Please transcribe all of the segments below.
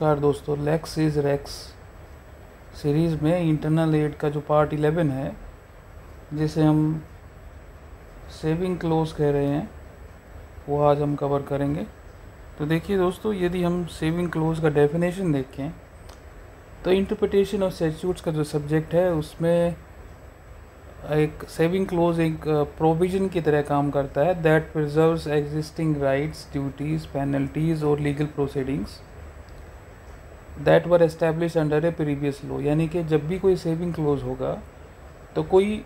नमस्कार दोस्तों, lakes is racks series में इंटरनल एड का जो पार्ट 11 है, जिसे हम सेविंग क्लोज कह रहे हैं, वो आज हम कवर करेंगे। तो देखिए दोस्तों, यदि हम सेविंग क्लोज का डेफिनेशन देखें तो इंटरप्रिटेशन ऑफ स्टैट्यूट्स का जो सब्जेक्ट है उसमें एक सेविंग क्लोज एक प्रोविज़न की तरह काम करता है that preserves existing rights, duties, penalties और legal proceedings that were establish under a previous law. यानी कि जब भी कोई सेविंग क्लोज होगा तो कोई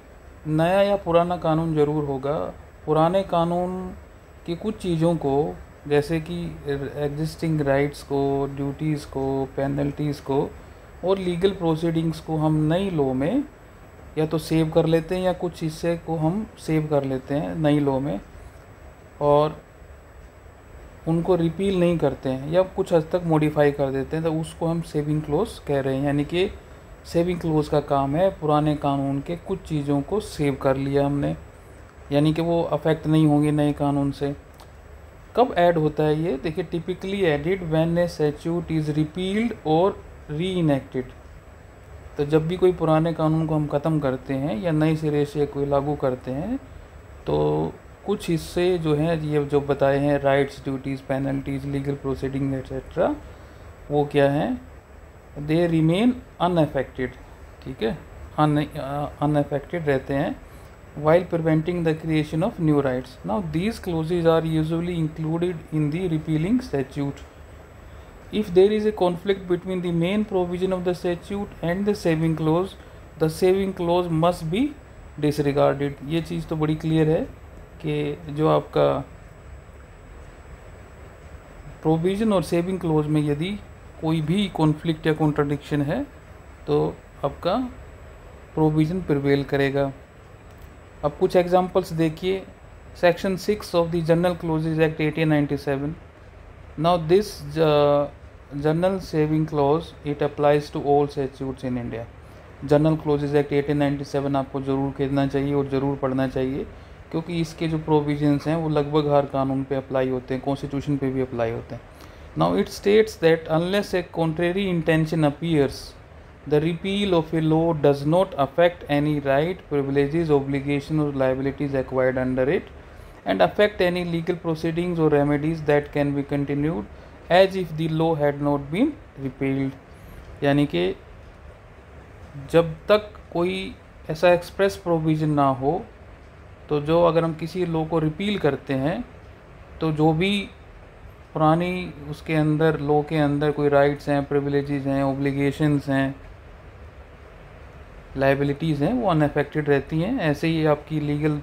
नया या पुराना कानून ज़रूर होगा। पुराने कानून की कुछ चीज़ों को, जैसे कि एग्जिस्टिंग राइट्स को, ड्यूटीज़ को, पेनल्टीज़ को और लीगल प्रोसीडिंग्स को हम नई लॉ में या तो सेव कर लेते हैं या कुछ हिस्से को हम सेव कर लेते हैं नई लॉ में और उनको रिपील नहीं करते हैं या कुछ हद तक मॉडिफाई कर देते हैं, तो उसको हम सेविंग क्लोज कह रहे हैं। यानी कि सेविंग क्लोज का काम है पुराने कानून के कुछ चीज़ों को सेव कर लिया हमने, यानी कि वो अफेक्ट नहीं होंगे नए कानून से। कब ऐड होता है ये? देखिए, typically added when A statute is repealed और री इनेक्टेड। तो जब भी कोई पुराने कानून को हम ख़त्म करते हैं या नए सिरे से कोई लागू करते हैं तो कुछ हिस्से जो हैं, ये जो बताए हैं, rights, duties, penalties, legal proceeding etcetera, वो क्या हैं? They remain unaffected. ठीक है, अनअफेक्टेड रहते हैं while preventing the creation of new rights. Now these clauses are usually included in the repealing statute. If there is a conflict between the main provision of the statute and the saving clause must be disregarded. ये चीज़ तो बड़ी clear है कि जो आपका provision और saving clause में यदि कोई भी कॉन्फ्लिक्ट या कॉन्ट्रडिक्शन है तो आपका प्रोविज़न प्रिवेल करेगा। अब कुछ एग्जांपल्स देखिए। Section 6 of the general clauses act 1897। Now this general saving clause it applies to all statutes in India. General clauses act 1897 आपको ज़रूर खरीदना चाहिए और ज़रूर पढ़ना चाहिए, क्योंकि इसके जो प्रोविजंस हैं वो लगभग हर कानून पे अप्लाई होते हैं, कॉन्स्टिट्यूशन पे भी अप्लाई होते हैं। Now it states that unless A contrary intention appears the repeal of a law does not affect any right, privileges, obligations or liabilities acquired under it and affect any legal proceedings or remedies that can be continued as if the law had not been repealed। यानी कि जब तक कोई ऐसा express provision ना हो, तो जो अगर हम किसी लॉ को रिपील करते हैं तो जो भी पुरानी उसके अंदर लॉ के अंदर कोई राइट्स हैं, प्रिविलेजेस हैं, ओब्लिगेशंस हैं, लाइबिलिटीज़ हैं, वो अनअफेक्टेड रहती हैं। ऐसे ही आपकी लीगल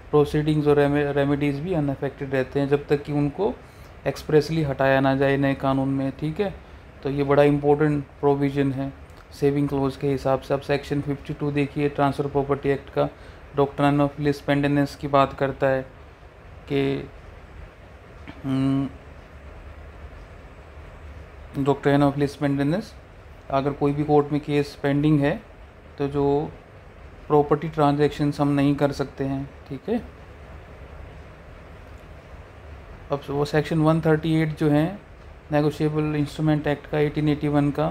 प्रोसीडिंग्स और रेमेडीज़ भी अनअफेक्टेड रहते हैं जब तक कि उनको एक्सप्रेसली हटाया ना जाए नए कानून में। ठीक है, तो ये बड़ा इंपॉर्टेंट प्रोविज़न है सेविंग क्लोज के हिसाब से। अब सेक्शन 52 देखिए, ट्रांसफ़र प्रॉपर्टी एक्ट का, डॉक्ट्रिन ऑफ लिस पेंडेंस की बात करता है कि डॉक्ट्रिन ऑफ लिस पेंडेंस, अगर कोई भी कोर्ट में केस पेंडिंग है तो जो प्रॉपर्टी ट्रांजैक्शंस हम नहीं कर सकते हैं। ठीक है, अब वो सेक्शन 138 जो है नेगोशिएबल इंस्ट्रूमेंट एक्ट का 1881 का,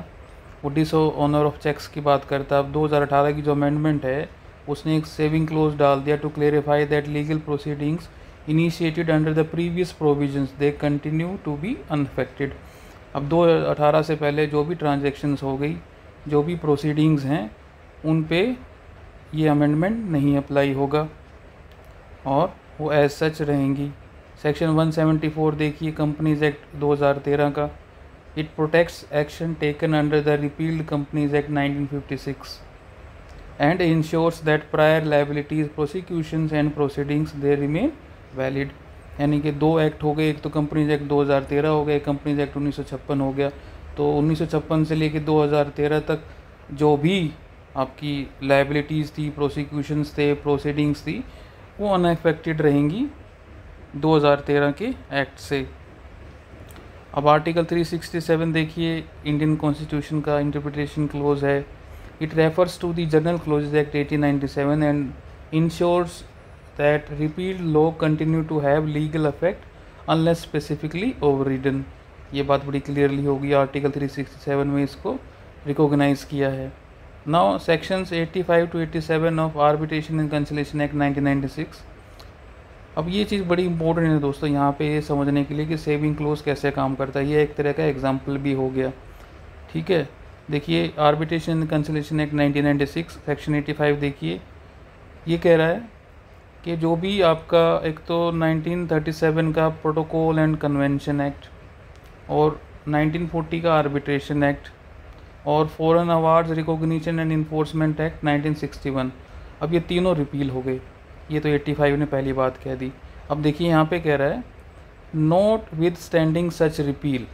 वो डिसऑनर ऑफ चेक्स की बात करता है। अब 2018 की जो अमेंडमेंट है उसने एक सेविंग क्लोज डाल दिया to clarify that legal proceedings initiated under the previous provisions they continue to be unaffected. अब 2018 से पहले जो भी ट्रांजैक्शंस हो गई, जो भी प्रोसीडिंग्स हैं, उन पे ये अमेंडमेंट नहीं अप्लाई होगा और वो एज सच रहेंगी। सेक्शन 174 देखिए, कंपनीज एक्ट 2013 का, it protects action taken under the repealed companies act 1956 and ensures that prior liabilities, prosecutions and proceedings they remain valid. यानी कि दो एक्ट हो गए, एक तो कंपनीज एक्ट 2013 हो गया, कंपनीज एक्ट 1956 हो गया। तो 1956 से लेकर 2013 तक जो भी आपकी लाइबिलिटीज़ थी, प्रोसिक्यूशंस थे, प्रोसीडिंग्स थी, वो अनअफेक्टेड रहेंगी 2013 के एक्ट से। अब आर्टिकल 367 देखिए, इंडियन कॉन्स्टिट्यूशन का इंटरप्रिटेशन क्लोज है। It refers to the general clauses act 1897 and ensures that repealed law continue to have legal effect unless specifically overridden. ये बात बड़ी क्लियरली होगी, आर्टिकल 367 में इसको रिकॉग्नाइज किया है। Now sections 85 to 87 of arbitration and conciliation act 1996। अब ये चीज़ बड़ी इंपॉर्टेंट है दोस्तों यहाँ पे ये समझने के लिए कि सेविंग क्लोज कैसे काम करता है। ये एक तरह का एग्जाम्पल भी हो गया, ठीक है। देखिए arbitration and conciliation act 1996 section 85 देखिए, ये कह रहा है कि जो भी आपका एक तो 1937 का प्रोटोकॉल एंड कन्वेंशन एक्ट और 1940 का आर्बिट्रेशन एक्ट और foreign awards recognition and enforcement act 1961, अब ये तीनों रिपील हो गए। ये तो 85 ने पहली बात कह दी। अब देखिए यहाँ पे कह रहा है not with standing such repeal,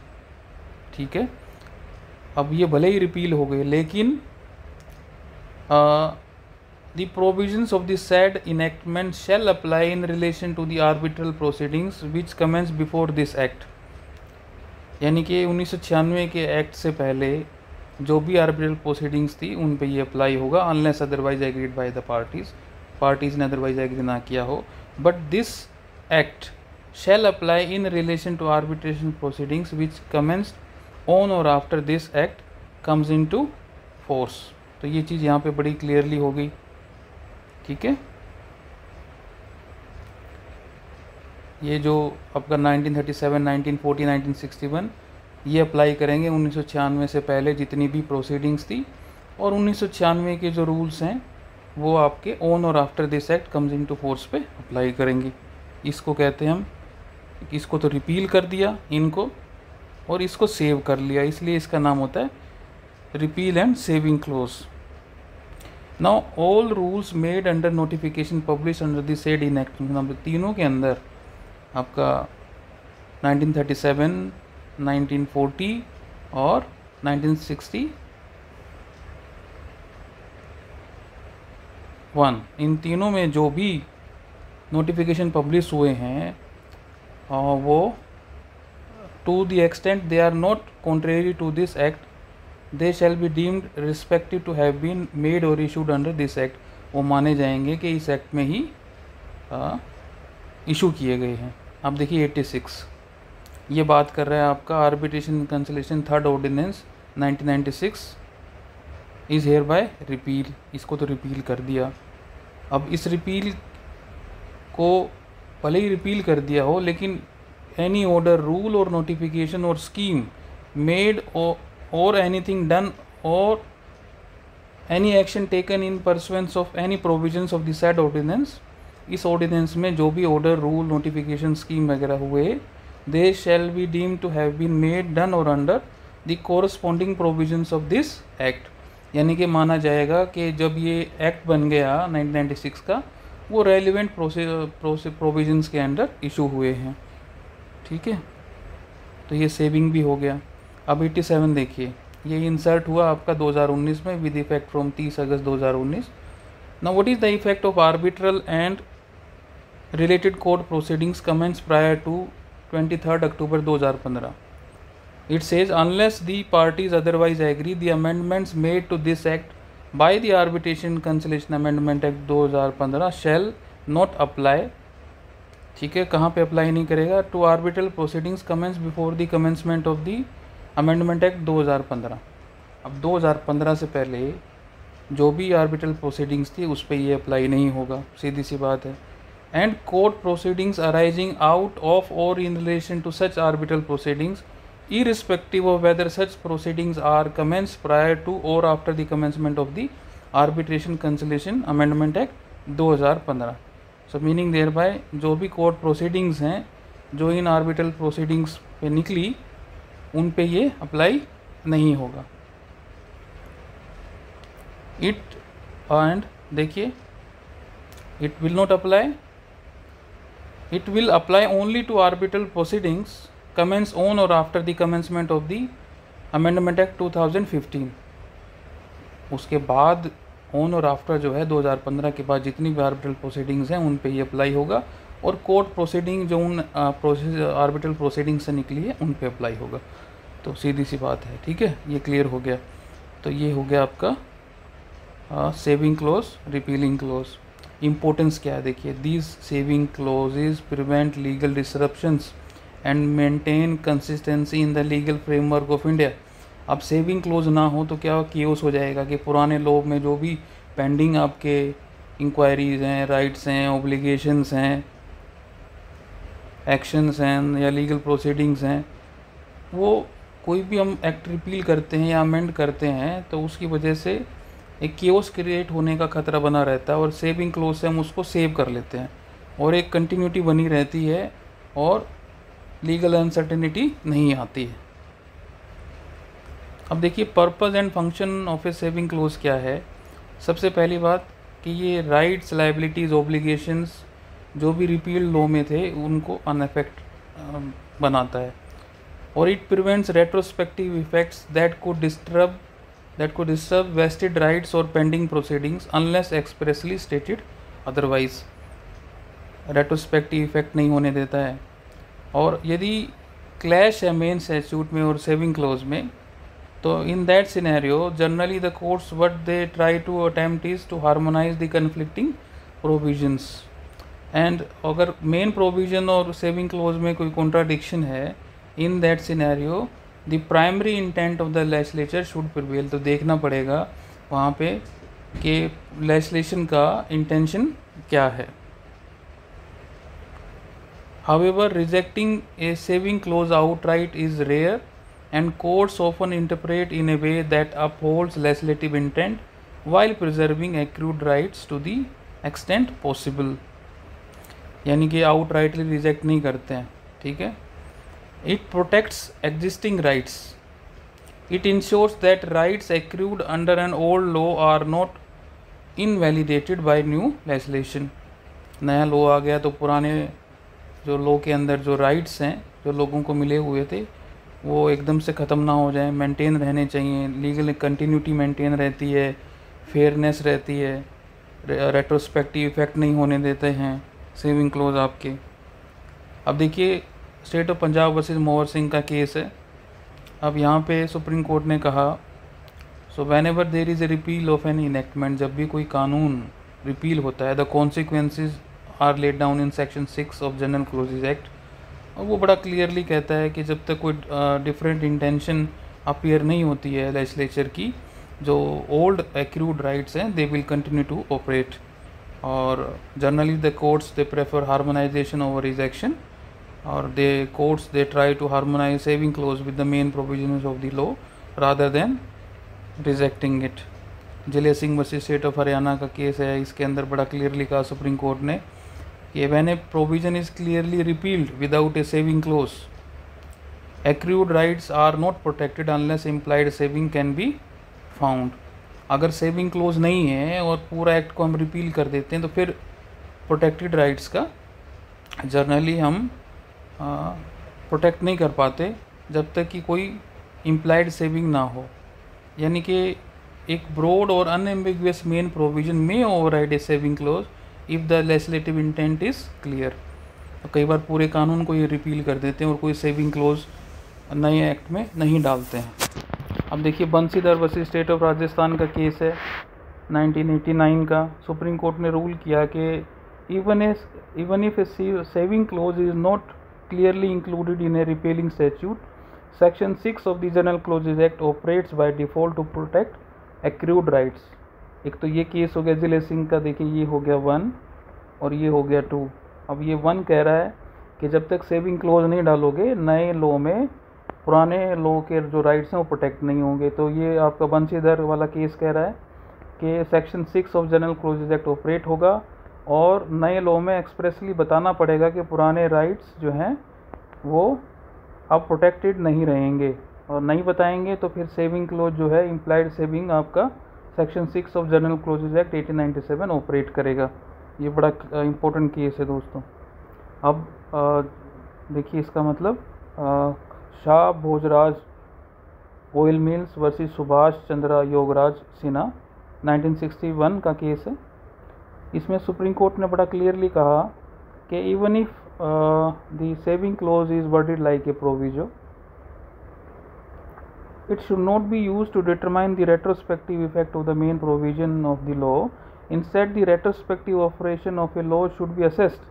ठीक है। अब ये भले ही रिपील हो गए लेकिन the provisions of the said enactment shall apply in relation to the arbitral proceedings which commence before this act। यानी कि 1996 के एक्ट से पहले जो भी आर्बिट्रल प्रोसीडिंग्स थी उन पे ये अप्लाई होगा unless otherwise agreed by the parties ने अदरवाइज एग्री ना किया हो। But this act shall apply in relation to arbitration proceedings which commenced on और after this act comes into force. तो ये चीज़ यहाँ पे बड़ी क्लियरली हो गई, ठीक है। ये जो आपका 1937, 1940, 1961 ये अप्लाई करेंगे 1996 से पहले जितनी भी प्रोसीडिंग्स थी, और 1996 के जो रूल्स हैं वो आपके ऑन और after this act comes into force पे अप्लाई करेंगे। इसको कहते हैं हम, इसको तो रिपील कर दिया इनको और इसको सेव कर लिया, इसलिए इसका नाम होता है repeal and saving close. Now all rules made under notification publish under the said enactment, तीनों के अंदर आपका 1937, 1940 और 1961 इन तीनों में जो भी नोटिफिकेशन पब्लिश हुए हैं वो to the extent they are not contrary to this act they shall be deemed respective to have been made और इशूड अंडर दिस एक्ट, वो माने जाएंगे कि इस एक्ट में ही इशू किए गए हैं। अब देखिए 86 ये बात कर रहा है आपका arbitration conciliation third ordinance 1996 is hereby repeal, इसको तो रिपील कर दिया। अब इस रिपील को भले ही रिपील कर दिया हो लेकिन एनी ऑर्डर, रूल और नोटिफिकेशन और scheme made or anything done or any action taken in pursuance of any provisions of the said ordinance, इस ऑर्डिनेंस में जो भी ऑर्डर, रूल, नोटिफिकेशन, स्कीम वगैरह हुए they shall be deemed to have been made, done or under the corresponding provisions of this act। यानी कि माना जाएगा कि जब ये एक्ट बन गया 1996 का वो रेलिवेंट प्रोविजंस के अंडर इशू हुए हैं, ठीक है। तो ये सेविंग भी हो गया। अब 87 देखिए, ये इंसर्ट हुआ आपका 2019 में with effect from 30 August 2019। Now what is the effect of arbitral and related court proceedings commence prior to 23 October 2015। It says unless the parties otherwise agree the amendments made to this act by the arbitration conciliation amendment act 2015 shall not apply, ठीक है। कहाँ पे apply नहीं करेगा? To arbitral proceedings commence before the commencement of the amendment act 2015। अब 2015 से पहले जो भी आर्बिट्रल प्रोसीडिंग्स थी उस पर ये अप्लाई नहीं होगा, सीधी सी बात है। And court proceedings arising out of और in relation to such arbitral proceedings irrespective of whether such proceedings are commenced prior to or after the commencement of the arbitration conciliation amendment act 2015। so meaning thereby जो भी court proceedings हैं जो इन arbitral proceedings पे निकली उन पे ये apply नहीं होगा। इट एंड देखिए it will not apply, it will apply only to arbitral proceedings commence on or after the commencement of the amendment act 2015। उसके बाद ऑन और आफ्टर जो है 2015 के बाद जितनी भी आर्बिट्रल प्रोसीडिंग्स हैं उन पे ये अप्लाई होगा, और कोर्ट प्रोसीडिंग जो उन आर्बिट्रल प्रोसीडिंग से निकली है उन पे अप्लाई होगा। तो सीधी सी बात है, ठीक है, ये क्लियर हो गया। तो ये हो गया आपका saving clause, repealing clause. Importance क्या है देखिए, these saving clauses prevent legal disruptions and maintain consistency in the legal framework of India. अब सेविंग क्लोज ना हो तो क्या केओस हो जाएगा कि पुराने लॉ में जो भी पेंडिंग आपके इंक्वायरीज हैं, राइट्स हैं, ऑब्लिगेशंस हैं, एक्शंस हैं या लीगल प्रोसीडिंग्स हैं, वो कोई भी हम एक्ट रिपील करते हैं या अमेंड करते हैं तो उसकी वजह से एक केओस क्रिएट होने का खतरा बना रहता है, और सेविंग क्लोज से हम उसको सेव कर लेते हैं और एक कंटिन्यूटी बनी रहती है और लीगल अनसर्टेनिटी नहीं आती है। अब देखिए purpose and function of A saving close क्या है। सबसे पहली बात कि ये राइट्स, लाइबिलिटीज़, ऑब्लिगेशंस जो भी रिपील लॉ में थे उनको अनअफेक्ट बनाता है, और it prevents retrospective effects that could disturb vested rights or pending proceedings unless expressly stated otherwise। Retrospective effect नहीं होने देता है। और यदि क्लैश है मेन स्टैट्यूट में और सेविंग क्लोज में, तो in that scenario generally the courts what they try to attempt is to harmonise the conflicting provisions. And अगर मेन प्रोविजन और सेविंग क्लोज में कोई कॉन्ट्राडिक्शन है, in that scenario the primary intent of the legislature should prevail. तो देखना पड़ेगा वहाँ पे कि लेजिस्लेशन का इंटेंशन क्या है। However, rejecting a saving clause outright is rare, and courts often interpret in a way that upholds legislative intent while preserving accrued rights to the extent possible। यानी कि outrightly reject नहीं करते हैं, ठीक है। It protects existing rights. It ensures that rights accrued under an old law are not invalidated by new legislation। नया law आ गया तो पुराने जो लॉ के अंदर जो राइट्स हैं जो लोगों को मिले हुए थे वो एकदम से ख़त्म ना हो जाए, मेंटेन रहने चाहिए। लीगल कंटिन्यूटी मेंटेन रहती है, फेयरनेस रहती है, रेट्रोस्पेक्टिव इफेक्ट नहीं होने देते हैं सेविंग क्लोज आपके। अब देखिए स्टेट ऑफ पंजाब वर्सेस मोहर सिंह का केस है। अब यहाँ पे सुप्रीम कोर्ट ने कहा, so whenever there is a repeal of an enactment, जब भी कोई कानून रिपील होता है, the consequences are laid down in section 6 of general clauses act. और वो बड़ा क्लियरली कहता है कि जब तक कोई डिफरेंट इंटेंशन अपीयर नहीं होती है लेजिस्लेचर की, जो ओल्ड एक्रूड राइट्स हैं they will continue to operate. और generally the courts they prefer harmonisation over rejection, और they courts they try to harmonise saving clause with the main provisions of the law rather than rejecting it. Jile Singh versus state of Haryana का case है, इसके अंदर बड़ा clearly कहा supreme court ने कि when a provision is clearly repealed without a saving clause, accrued rights are not protected unless implied saving can be found। अगर saving close नहीं है और पूरा एक्ट को हम रिपील कर देते हैं तो फिर प्रोटेक्टेड राइट्स का जर्नली हम प्रोटेक्ट नहीं कर पाते जब तक कि कोई इम्प्लाइड सेविंग ना हो। यानी कि एक ब्रॉड और अनएम्बिगुअस मेन प्रोविजन में override A saving close if the legislative intent is clear. तो कई बार पूरे कानून को ये रिपील कर देते हैं और कोई सेविंग क्लोज नए एक्ट में नहीं डालते हैं। अब देखिए Bansidhar versus state of Rajasthan का केस है 1989 का। सुप्रीम कोर्ट ने रूल किया कि even if a saving clause is not clearly included in a repealing statute, section 6 of the general clauses act operates by default to protect accrued rights. एक तो ये case हो गया जिले सिंह का, देखिए ये हो गया 1 और ये हो गया 2। अब ये 1 कह रहा है कि जब तक सेविंग क्लोज नहीं डालोगे नए लॉ में पुराने लॉ के जो राइट्स हैं वो प्रोटेक्ट नहीं होंगे। तो ये आपका बंसीधर वाला केस कह रहा है कि section 6 of general clauses act operate होगा और नए लॉ में एक्सप्रेसली बताना पड़ेगा कि पुराने राइट्स जो हैं वो अब प्रोटेक्टेड नहीं रहेंगे, और नहीं बताएंगे तो फिर सेविंग क्लोज जो है इम्प्लाइड सेविंग आपका section 6 of general clauses act 1897 operate करेगा। ये बड़ा इम्पोर्टेंट केस है दोस्तों। अब देखिए इसका मतलब Shah Bhojraj oil mills versus Subhash Chandra Yograj Sinha 1961 का केस है। इसमें सुप्रीम कोर्ट ने बड़ा क्लियरली कहा कि even if the saving clause is worded like a proviso, it should not be used to determine the retrospective effect of the main provision of the law. Instead, the retrospective operation of a law should be assessed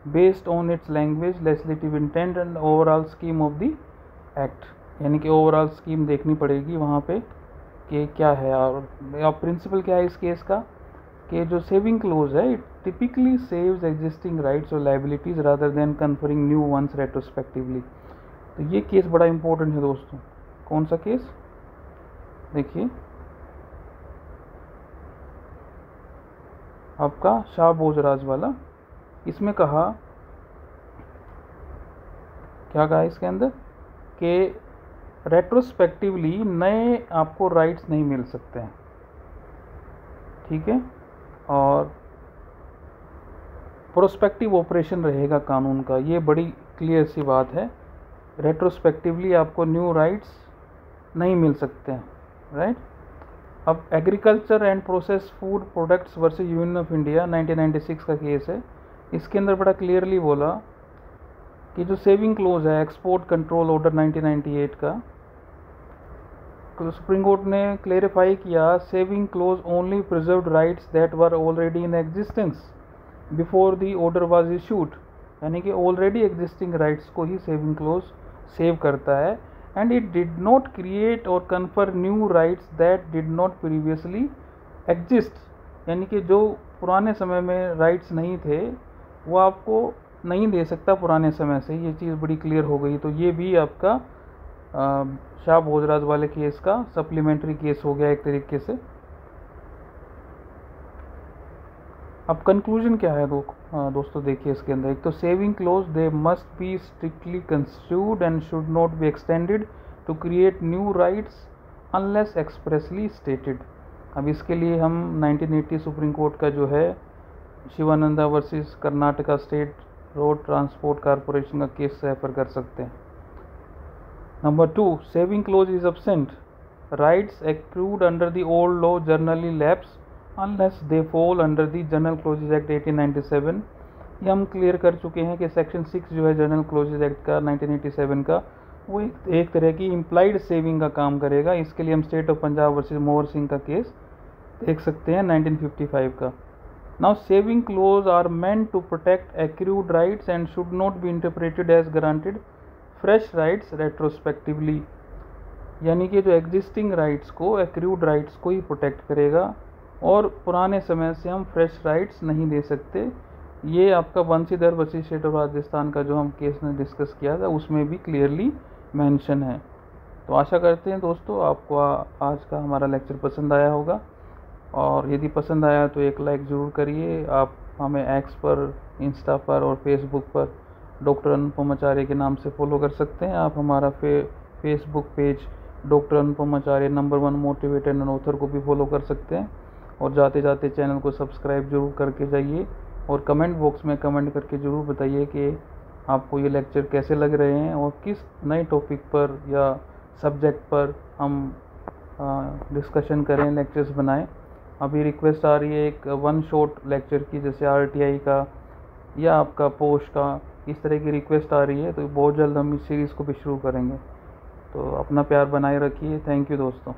based on it's language, legislative intent and overall scheme of the act. यानी कि overall scheme देखनी पड़ेगी वहाँ पे कि क्या है। और प्रिंसिपल क्या है इस केस का कि जो सेविंग क्लोज है it typically saves existing rights और liabilities rather than conferring new ones retrospectively. तो ये केस बड़ा इंपॉर्टेंट है दोस्तों। कौन सा केस? देखिए आपका शाह भोजराज वाला। इसमें कहा, क्या कहा इसके अंदर कि रेट्रोस्पेक्टिवली नए आपको राइट्स नहीं मिल सकते हैं, ठीक है। और प्रोस्पेक्टिव ऑपरेशन रहेगा कानून का, ये बड़ी क्लियर सी बात है। रेट्रोस्पेक्टिवली आपको न्यू राइट्स नहीं मिल सकते हैं, राइट। अब agriculture and process food products versus union of India 1996 का केस है। इसके अंदर बड़ा क्लियरली बोला कि जो सेविंग क्लोज है एक्सपोर्ट कंट्रोल ऑर्डर 1998 का, तो सुप्रीम कोर्ट ने क्लेरिफाई किया saving close only preserved rights that were already in existence before the order was issued. यानी कि ऑलरेडी एग्जिस्टिंग राइट्स को ही सेविंग क्लोज सेव करता है। And it did not create और confer new rights that did not previously exist. यानी कि जो पुराने समय में राइट्स नहीं थे वो आपको नहीं दे सकता पुराने समय से। ये चीज़ बड़ी क्लियर हो गई। तो ये भी आपका शाह भोजराज वाले केस का सप्लीमेंट्री केस हो गया एक तरीके से। अब कंक्लूजन क्या है दोस्तों देखिए इसके अंदर। एक तो saving clause they must be strictly construed and should not be extended to create new rights unless expressly stated. अब इसके लिए हम 1980 सुप्रीम कोर्ट का जो है Shivananda versus Karnataka state road transport corporation का केस रेफर कर सकते हैं। Number 2, saving clause is absent, rights accrued under the old law generally lapse unless they fall under the general clauses act 1897। ये हम क्लियर कर चुके हैं कि सेक्शन 6 जो है जनरल क्लोजेज एक्ट का 1987 का, वो एक तरह की इम्प्लाइड सेविंग का काम करेगा। इसके लिए हम स्टेट ऑफ पंजाब वर्सेस मोहर सिंह का केस देख सकते हैं 1955 का। Now saving clause are meant to protect accrued rights and should not be interpreted as granted fresh rights retrospectively। यानी कि जो एग्जिस्टिंग राइट्स को accrued राइट्स को ही प्रोटेक्ट करेगा और पुराने समय से हम फ्रेश राइट्स नहीं दे सकते। ये आपका Bansidhar versus state of Rajasthan का जो हम केस ने डिस्कस किया था उसमें भी क्लियरली मेंशन है। तो आशा करते हैं दोस्तों आपको आज का हमारा लेक्चर पसंद आया होगा, और यदि पसंद आया तो एक लाइक ज़रूर करिए। आप हमें एक्स पर, इंस्टा पर और फेसबुक पर डॉक्टर अनुपम आचार्य के नाम से फॉलो कर सकते हैं। आप हमारा Facebook page doctor Anupam Acharya number 1 motivator and author को भी फॉलो कर सकते हैं। और जाते जाते चैनल को सब्सक्राइब जरूर करके जाइए और कमेंट बॉक्स में कमेंट करके ज़रूर बताइए कि आपको ये लेक्चर कैसे लग रहे हैं और किस नए टॉपिक पर या सब्जेक्ट पर हम डिस्कशन करें, लेक्चर्स बनाएं। अभी रिक्वेस्ट आ रही है एक 1 शॉट लेक्चर की, जैसे RTI का या आपका पोस्ट का, इस तरह की रिक्वेस्ट आ रही है। तो बहुत जल्द हम इस सीरीज़ को भी शुरू करेंगे। तो अपना प्यार बनाए रखिए। थैंक यू दोस्तों।